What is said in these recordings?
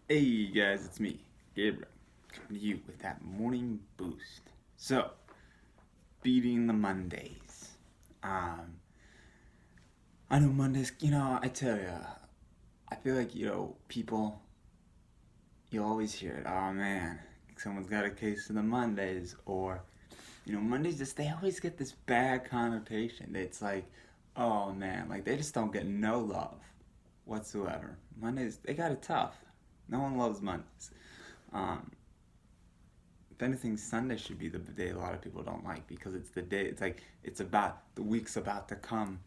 Hey guys, it's me, Gabriel, coming to you with that morning boost. So, beating the Mondays. Um, I know Mondays, I tell you, I feel like, people, you always hear it, oh man, someone's got a case of the Mondays, or, Mondays they always get this bad connotation. It's like, oh man, like they just don't get no love whatsoever. Mondays, they got it tough. No one loves Mondays. Um, if anything, Sunday should be the day a lot of people don't like because it's the day. It's like it's about the week's about to come.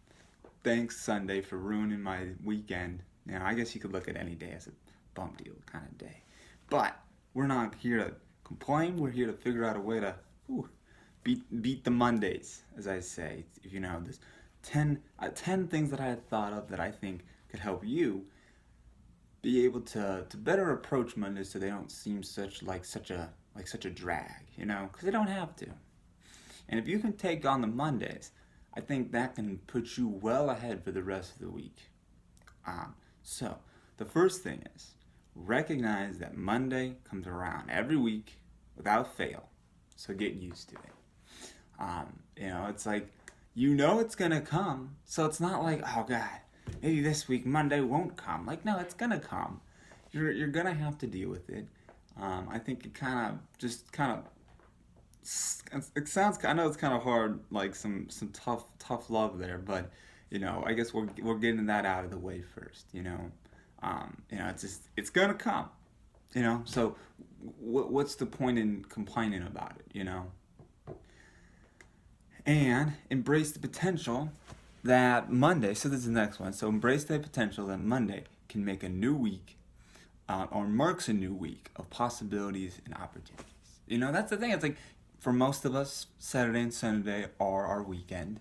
Thanks Sunday for ruining my weekend. I guess you could look at any day as a bump deal kind of day, but we're not here to complain. We're here to figure out a way to beat the Mondays, as I say. If you know this, 10 things that I had thought of that I think could help you be able to better approach Mondays so they don't seem such a drag, because they don't have to. And if you can take on the Mondays, I think that can put you well ahead for the rest of the week. So the first thing is recognize that Monday comes around every week without fail. So get used to it. It's like it's gonna come, so it's not like, oh God, maybe this week Monday won't come. Like, no, it's gonna come. You're gonna have to deal with it. I think it it sounds. I know it's kind of hard, like some tough love there, but I guess we're getting that out of the way first. It's gonna come. So what's the point in complaining about it? And embrace the potential that Monday. So this is the next one. So embrace the potential that Monday can make a new week, or marks a new week of possibilities and opportunities. That's the thing. It's like for most of us, Saturday and Sunday are our weekend.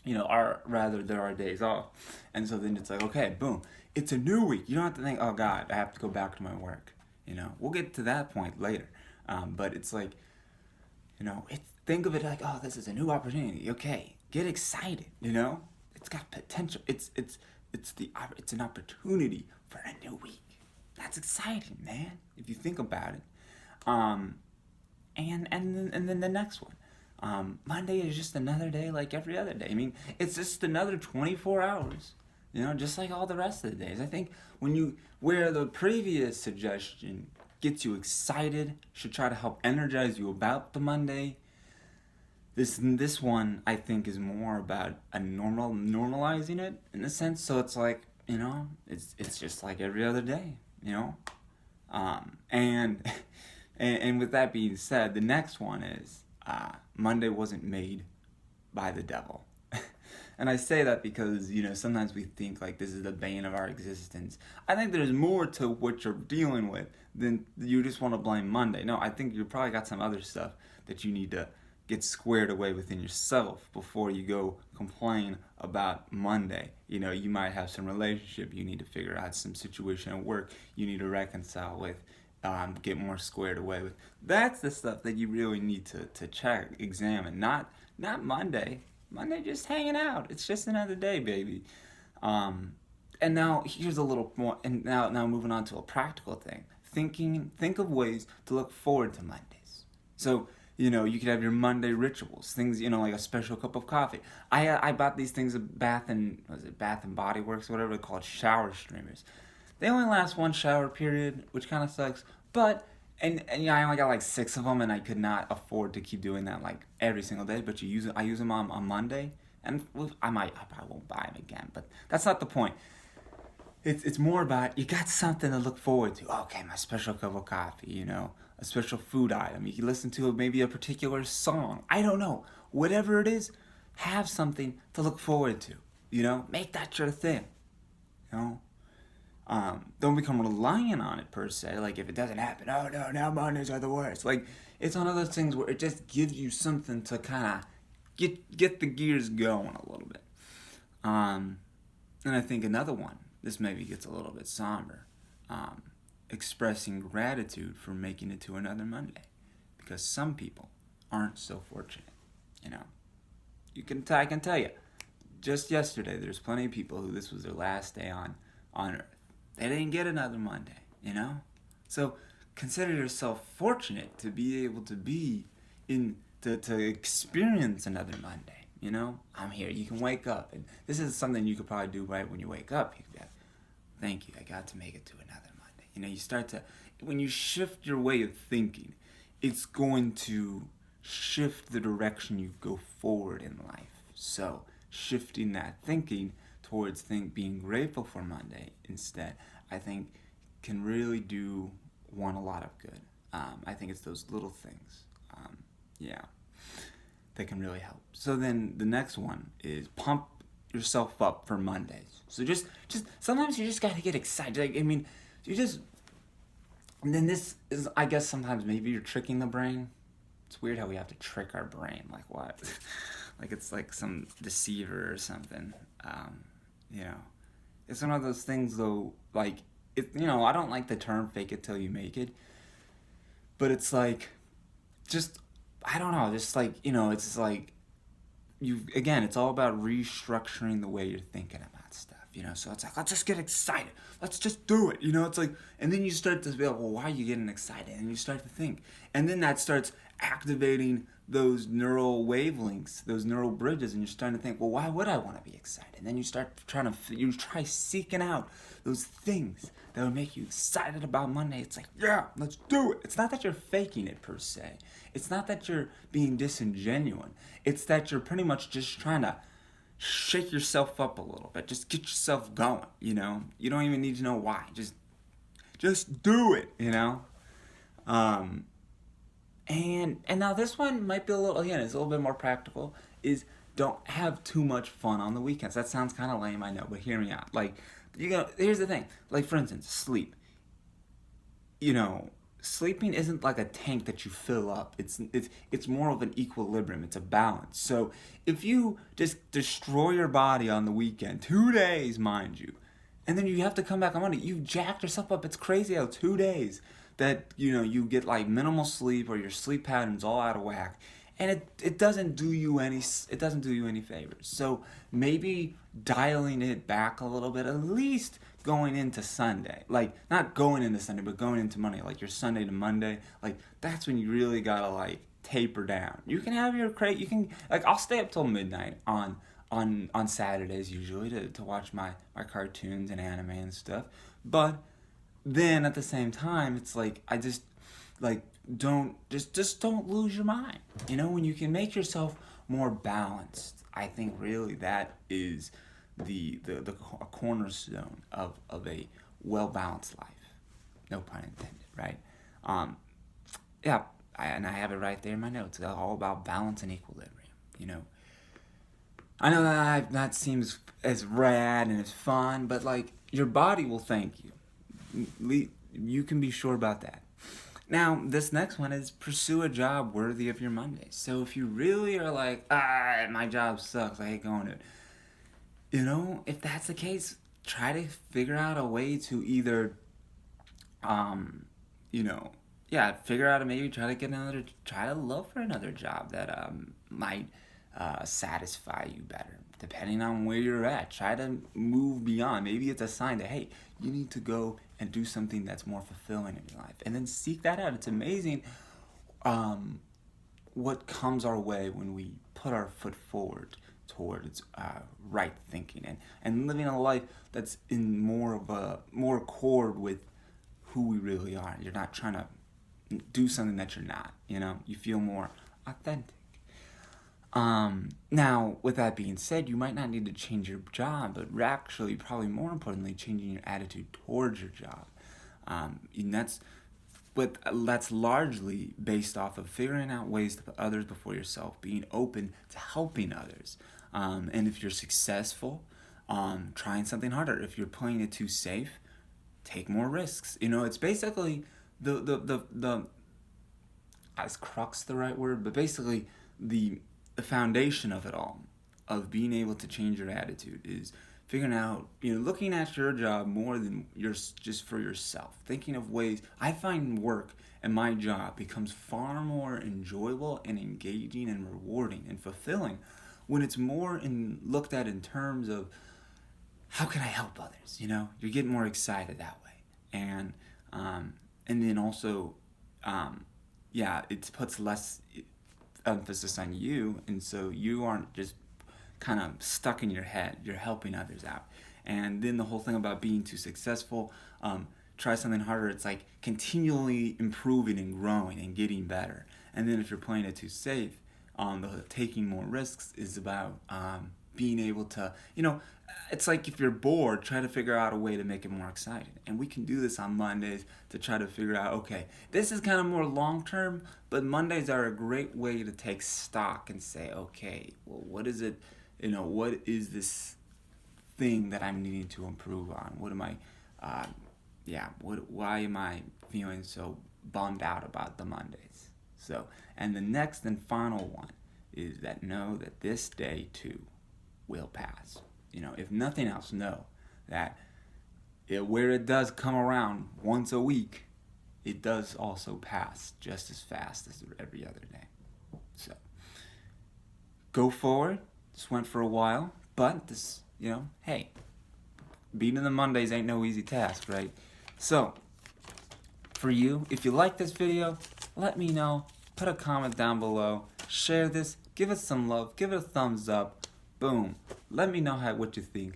They're our days off, and so then it's like, okay, boom, it's a new week. You don't have to think, oh God, I have to go back to my work. We'll get to that point later, but it's like, think of it like, oh, this is a new opportunity. Okay, get excited. It's got potential. It's an opportunity for a new week. That's exciting, man. If you think about it. And then the next one. Monday is just another day like every other day. I mean, it's just another 24 hours. Just like all the rest of the days. I think where the previous suggestion gets you excited, should try to help energize you about the Monday. This one I think is more about normalizing it in a sense. So it's like it's just like every other day. And and with that being said, the next one is Monday wasn't made by the devil. And I say that because, sometimes we think like this is the bane of our existence. I think there's more to what you're dealing with than you just want to blame Monday. No, I think you probably got some other stuff that you need to get squared away within yourself before you go complain about Monday. You might have some relationship you need to figure out, some situation at work you need to reconcile with, get more squared away with. That's the stuff that you really need to check, examine. Not Monday. Monday just hanging out. It's just another day, baby. And now here's a little more. And now moving on to a practical thing. Think of ways to look forward to Mondays. So you could have your Monday rituals, things like a special cup of coffee. I bought these things at Bath and Body Works, whatever they're called, shower streamers. They only last one shower period, which kind of sucks. But and I only got like 6 of them, and I could not afford to keep doing that like every single day. But I use them on Monday, and I probably won't buy them again. But that's not the point. It's more about you got something to look forward to. Okay, my special cup of coffee, a special food item. You can listen to maybe a particular song. I don't know. Whatever it is, have something to look forward to. Make that your thing. You know, don't become reliant on it per se. Like if it doesn't happen, oh no, now Mondays are the worst. Like it's one of those things where it just gives you something to kind of get the gears going a little bit. And I think another one. This maybe gets a little bit somber. Expressing gratitude for making it to another Monday, because some people aren't so fortunate. I can tell you, just yesterday there's plenty of people who this was their last day on Earth. They didn't get another Monday. you know? So consider yourself fortunate to be able to be to experience another Monday, you know? I'm here. You can wake up. And this is something you could probably do right when you wake up. You could be like, thank you, I got to make it to another Monday. You know, you start to, when you shift your way of thinking, it's going to shift the direction you go forward in life. So, shifting that thinking towards being grateful for Monday instead, I think can really do one a lot of good. I think it's those little things, yeah, that can really help. So then the next one is pump yourself up for Mondays. So just sometimes you just gotta get excited. Like, I mean, you just, and then this is, I guess sometimes maybe you're tricking the brain. It's weird how we have to trick our brain. Like what? Like it's like some deceiver or something. You know, it's one of those things though. Like it, you know, I don't like the term "fake it till you make it," but it's like, just I don't know. Just like, you know, it's just like you again. It's all about restructuring the way you're thinking about stuff. You know, so it's like, let's just get excited. Let's just do it. You know, it's like, and then you start to be like, well, why are you getting excited? And you start to think, and then that starts activating those neural wavelengths, those neural bridges, and you're starting to think, well, why would I want to be excited? And then you start trying to, you try seeking out those things that would make you excited about Monday. It's like, yeah, let's do it. It's not that you're faking it per se. It's not that you're being disingenuous. It's that you're pretty much just trying to shake yourself up a little bit. Just get yourself going, you know? You don't even need to know why. Just do it, you know? And now this one might be a little, again, it's a little bit more practical, is don't have too much fun on the weekends. That sounds kind of lame, I know, but hear me out. Like, here's the thing. Like, for instance, sleep. You know, sleeping isn't like a tank that you fill up. It's more of an equilibrium. It's a balance. So if you just destroy your body on the weekend, 2 days, mind you, and then you have to come back on Monday, you've jacked yourself up. It's crazy how 2 days that, you know, you get like minimal sleep or your sleep patterns all out of whack, and it doesn't do you any favors. So maybe dialing it back a little bit, at least going into Sunday, like not going into Sunday, but going into Monday, like your Sunday to Monday, like that's when you really gotta like taper down. You can have your you can, like, I'll stay up till midnight on Saturdays usually to watch my cartoons and anime and stuff, but then at the same time it's like I just like don't lose your mind. You know, when you can make yourself more balanced, I think really that is the a cornerstone of a well balanced life. No pun intended, right? Yeah, and I have it right there in my notes. It's all about balance and equilibrium. You know, I know that seems as rad and as fun, but like your body will thank you. You can be sure about that. Now, this next one is pursue a job worthy of your Mondays. So if you really are like, my job sucks, I hate going to it. You know, if that's the case, try to figure out a way to either, you know, yeah, figure out maybe try to look for another job that might satisfy you better. Depending on where you're at, try to move beyond. Maybe it's a sign that, hey, you need to go and do something that's more fulfilling in your life. And then seek that out. It's amazing what comes our way when we put our foot forward towards right thinking and living a life that's in more accord with who we really are. You're not trying to do something that you're not, you know? You feel more authentic. Now, with that being said, you might not need to change your job, but actually, probably more importantly, changing your attitude towards your job. And that's largely based off of figuring out ways to put others before yourself, being open to helping others. And if you're successful, trying something harder. If you're playing it too safe, take more risks. You know, it's basically the is crux the right word, but basically the foundation of it all, of being able to change your attitude, is figuring out, you know, looking at your job more than just for yourself, thinking of ways. I find work and my job becomes far more enjoyable and engaging and rewarding and fulfilling when it's more looked at in terms of how can I help others. You know, you're getting more excited that way. And And then also, yeah, it puts less emphasis on you, and so you aren't just kind of stuck in your head. You're helping others out. And then the whole thing about being too successful, try something harder. It's like continually improving and growing and getting better. And then if you're playing it too safe, the taking more risks is about being able to, it's like if you're bored, try to figure out a way to make it more exciting. And we can do this on Mondays to try to figure out, okay, this is kind of more long term, but Mondays are a great way to take stock and say, okay, well, what is it, what is this thing that I'm needing to improve on? What am I, why am I feeling so bummed out about the Mondays? So, and the next and final one is that know that this day too will pass. If nothing else, know that where it does come around once a week, it does also pass just as fast as every other day. So, go forward. This went for a while, but this, hey, beating the Mondays ain't no easy task, right? So, for you, if you like this video, let me know. Put a comment down below. Share this. Give it some love. Give it a thumbs up. Boom. Let me know what you think.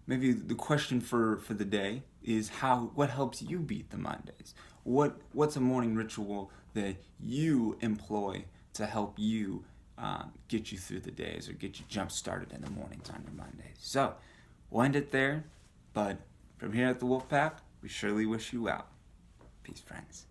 Maybe the question for the day is what helps you beat the Mondays? What's a morning ritual that you employ to help you get you through the days or get you jump started in the mornings on your Mondays? So, we'll end it there. But from here at the Wolfpack, we surely wish you well. Peace, friends.